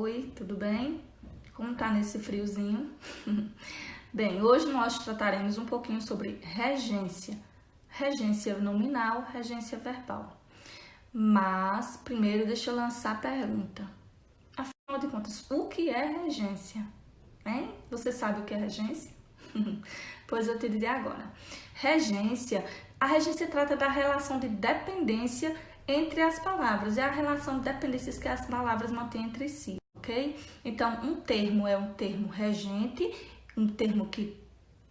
Oi, tudo bem? Como tá nesse friozinho? Bem, hoje nós trataremos um pouquinho sobre regência. Regência nominal, regência verbal. Mas, primeiro, deixa eu lançar a pergunta. Afinal de contas, o que é regência? Hein? Você sabe o que é regência? Pois eu te dizer agora. A regência trata da relação de dependência entre as palavras. É a relação de dependências que as palavras mantêm entre si, ok? Então, um termo é um termo regente, um termo que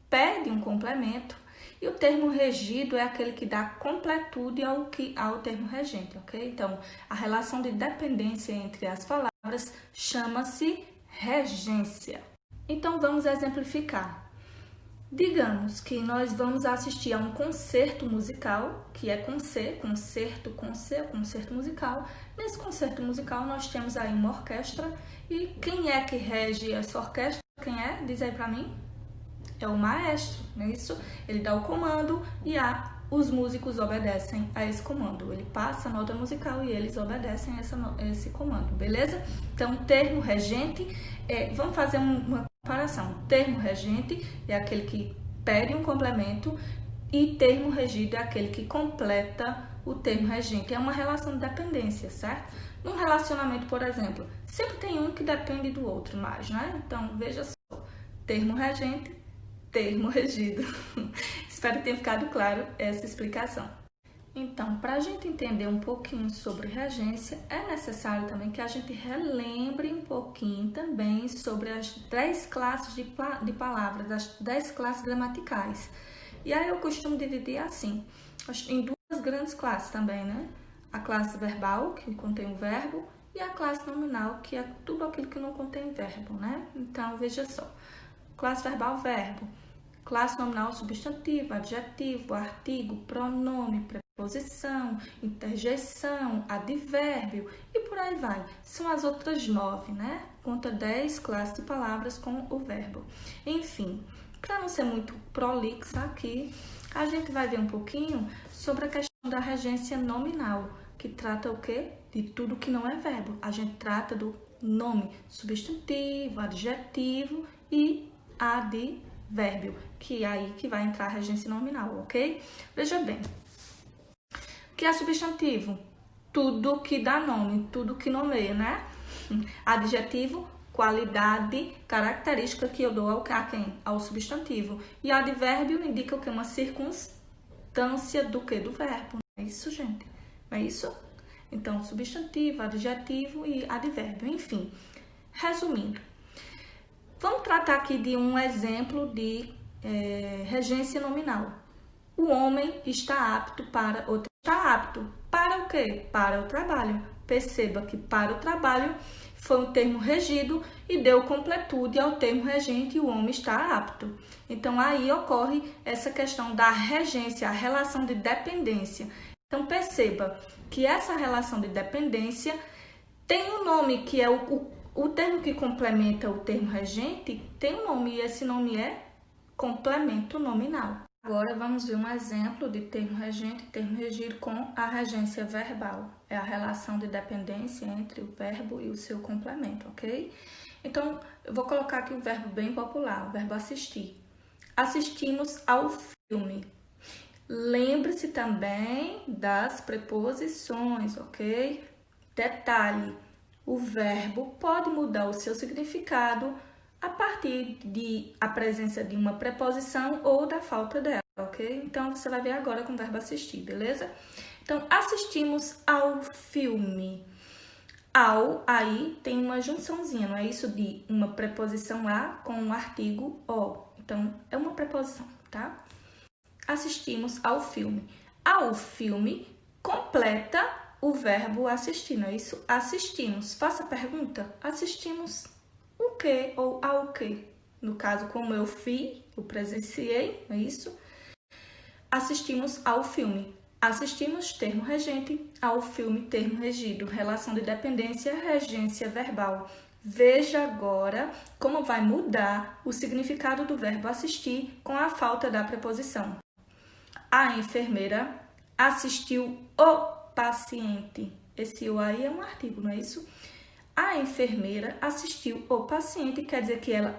pede um complemento, e o termo regido é aquele que dá completude ao termo regente, ok? Então, a relação de dependência entre as palavras chama-se regência. Então, vamos exemplificar. Digamos que nós vamos assistir a um concerto musical, que é com C, concerto musical. Nesse concerto musical nós temos aí uma orquestra, e quem é que rege essa orquestra? Quem é? Diz aí pra mim. É o maestro, não é isso? Ele dá o comando e os músicos obedecem a esse comando. Ele passa a nota musical e eles obedecem esse comando, beleza? Então, termo regente, vamos fazer uma comparação. Termo regente é aquele que pede um complemento e termo regido é aquele que completa o termo regente. É uma relação de dependência, certo? Num relacionamento, por exemplo, sempre tem um que depende do outro mais, né? Então, veja só, termo regente, termo regido. Espero que tenha ficado claro essa explicação. Então, para a gente entender um pouquinho sobre regência, é necessário também que a gente relembre um pouquinho também sobre as 10 classes de palavras, as 10 classes gramaticais. E aí eu costumo dividir assim, em duas grandes classes também, né? A classe verbal, que contém o verbo, e a classe nominal, que é tudo aquilo que não contém verbo, né? Então, veja só. Classe verbal, verbo. Classe nominal, substantivo, adjetivo, artigo, pronome, preposição, interjeição, advérbio e por aí vai. São as outras 9, né? Conta 10 classes de palavras com o verbo. Enfim, para não ser muito prolixa aqui, a gente vai ver um pouquinho sobre a questão da regência nominal, que trata o quê? De tudo que não é verbo. A gente trata do nome, substantivo, adjetivo e advérbio, que é aí que vai entrar a regência nominal, ok? Veja bem, o que é substantivo? Tudo que dá nome, tudo que nomeia, né? Adjetivo, qualidade, característica que eu dou a quem? Ao substantivo. E advérbio indica o que? Uma circunstância do que? Do verbo. É isso, gente? É isso? Então, substantivo, adjetivo e advérbio. Enfim, resumindo, vamos tratar aqui de um exemplo de regência nominal. O homem está apto para o quê? Para o trabalho. Perceba que para o trabalho foi um termo regido e deu completude ao termo regente e o homem está apto. Então, aí ocorre essa questão da regência, a relação de dependência. Então, perceba que essa relação de dependência tem um nome que é o termo que complementa o termo regente, tem um nome e esse nome é complemento nominal. Agora vamos ver um exemplo de termo regente e termo regido com a regência verbal. É a relação de dependência entre o verbo e o seu complemento, ok? Então, eu vou colocar aqui o verbo bem popular, o verbo assistir. Assistimos ao filme. Lembre-se também das preposições, ok? Detalhe, o verbo pode mudar o seu significado a partir da presença de uma preposição ou da falta dela, ok? Então, você vai ver agora com o verbo assistir, beleza? Então, assistimos ao filme. Ao, aí, tem uma junçãozinha, não é isso? De uma preposição a com um artigo o. Então, é uma preposição, tá? Assistimos ao filme. Ao filme completa o verbo assistir, não é isso? Assistimos. Faça a pergunta. Assistimos o quê ou ao quê? No caso, como eu presenciei, não é isso? Assistimos ao filme. Assistimos, termo regente, ao filme, termo regido. Relação de dependência, regência verbal. Veja agora como vai mudar o significado do verbo assistir com a falta da preposição. A enfermeira assistiu o paciente. Esse o aí é um artigo, não é isso? A enfermeira assistiu o paciente, quer dizer que ela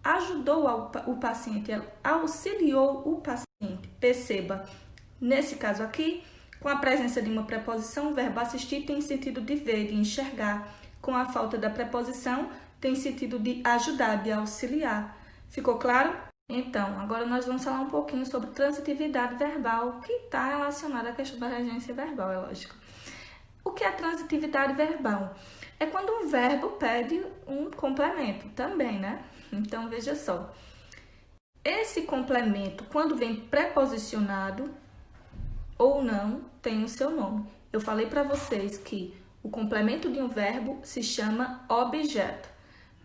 ajudou o paciente, ela auxiliou o paciente. Perceba, nesse caso aqui, com a presença de uma preposição, o verbo assistir tem sentido de ver, de enxergar. Com a falta da preposição, tem sentido de ajudar, de auxiliar. Ficou claro? Então, agora nós vamos falar um pouquinho sobre transitividade verbal, que está relacionada à questão da regência verbal, é lógico. O que é transitividade verbal? É quando um verbo pede um complemento também, né? Então, veja só. Esse complemento, quando vem preposicionado ou não, tem o seu nome. Eu falei para vocês que o complemento de um verbo se chama objeto.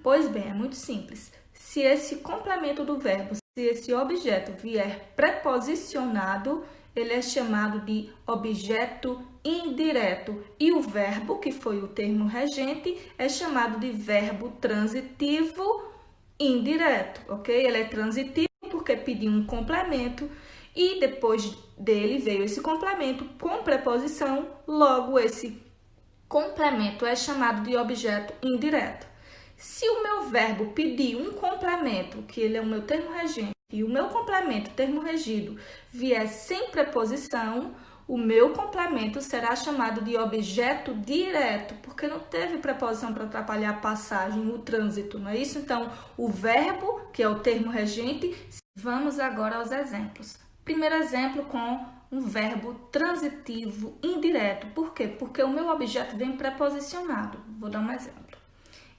Pois bem, é muito simples. Se esse complemento do verbo, se esse objeto vier preposicionado, ele é chamado de objeto indireto. E o verbo, que foi o termo regente, é chamado de verbo transitivo indireto, ok? Ele é transitivo porque pediu um complemento e depois dele veio esse complemento com preposição, logo esse complemento é chamado de objeto indireto. Se o meu verbo pedir um complemento, que ele é o meu termo regente, e o meu complemento, termo regido, vier sem preposição, o meu complemento será chamado de objeto direto, porque não teve preposição para atrapalhar a passagem, o trânsito, não é isso? Então, o verbo, que é o termo regente, vamos agora aos exemplos. Primeiro exemplo com um verbo transitivo indireto. Por quê? Porque o meu objeto vem preposicionado. Vou dar um exemplo.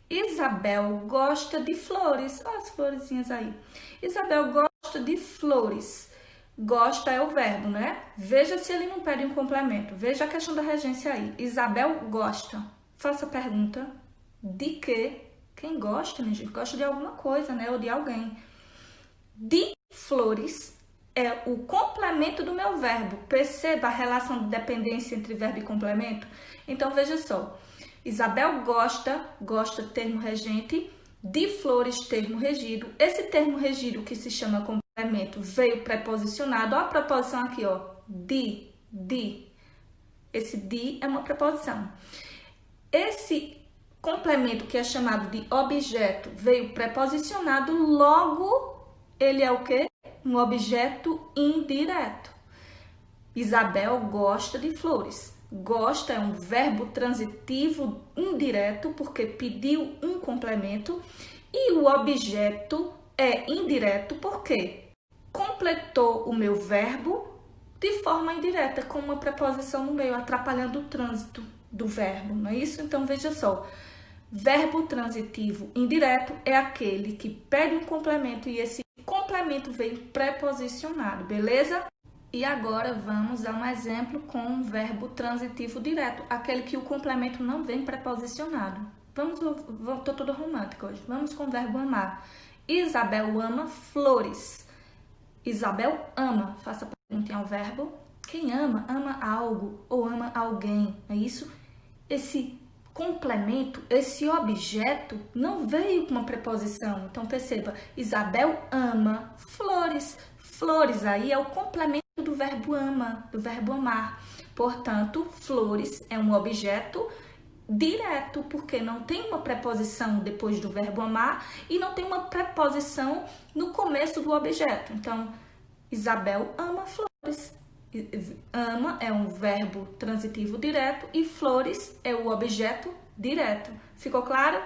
Isabel gosta de flores. Olha as florezinhas aí. Isabel gosta de flores. Gosta é o verbo, né? Veja se ele não pede um complemento. Veja a questão da regência aí. Isabel gosta. Faça a pergunta. De quê? Quem gosta, minha gente? Gosta de alguma coisa, né? Ou de alguém. De flores é o complemento do meu verbo. Perceba a relação de dependência entre verbo e complemento? Então, veja só. Isabel gosta termo regente, de flores, termo regido. Esse termo regido que se chama complemento veio preposicionado. Olha a preposição aqui, ó, de. Esse de é uma preposição. Esse complemento que é chamado de objeto veio preposicionado, logo ele é o quê? Um objeto indireto. Isabel gosta de flores. Gosta é um verbo transitivo indireto, porque pediu um complemento. E o objeto é indireto, porque completou o meu verbo de forma indireta, com uma preposição no meio, atrapalhando o trânsito do verbo, não é isso? Então, veja só. Verbo transitivo indireto é aquele que pede um complemento e esse complemento vem preposicionado, beleza? E agora vamos a um exemplo com um verbo transitivo direto, aquele que o complemento não vem preposicionado. Tô toda romântica hoje. Vamos com o verbo amar. Isabel ama flores. Isabel ama. Faça a pergunta ao verbo. Quem ama, ama algo ou ama alguém, é isso? Esse complemento, esse objeto não veio com uma preposição. Então perceba, Isabel ama flores. Flores aí é o complemento do verbo ama, do verbo amar. Portanto, flores é um objeto direto, porque não tem uma preposição depois do verbo amar e não tem uma preposição no começo do objeto. Então, Isabel ama flores. Ama é um verbo transitivo direto e flores é o objeto direto. Ficou claro?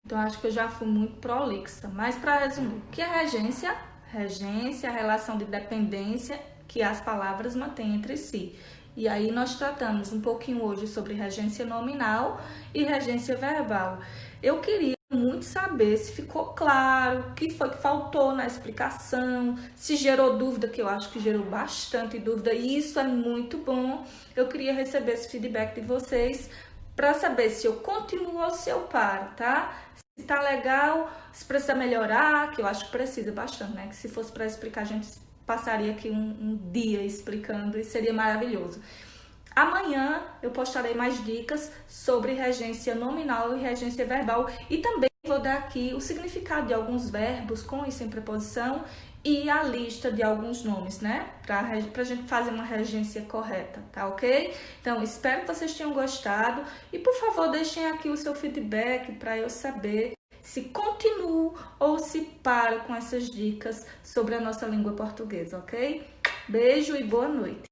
Então, acho que eu já fui muito prolixa. Mas, para resumir, o que é regência? Regência é a relação de dependência que as palavras mantêm entre si. E aí nós tratamos um pouquinho hoje sobre regência nominal e regência verbal. Eu queria muito saber se ficou claro, o que foi que faltou na explicação, se gerou dúvida, que eu acho que gerou bastante dúvida, e isso é muito bom. Eu queria receber esse feedback de vocês para saber se eu continuo ou se eu paro, tá? Se tá legal, se precisa melhorar, que eu acho que precisa bastante, né? Que se fosse para explicar, a gente passaria aqui um dia explicando e seria maravilhoso. Amanhã eu postarei mais dicas sobre regência nominal e regência verbal e também vou dar aqui o significado de alguns verbos com e sem preposição e a lista de alguns nomes, né? Pra gente fazer uma regência correta, tá ok? Então, espero que vocês tenham gostado e, por favor, deixem aqui o seu feedback para eu saber se continuo ou se paro com essas dicas sobre a nossa língua portuguesa, ok? Beijo e boa noite!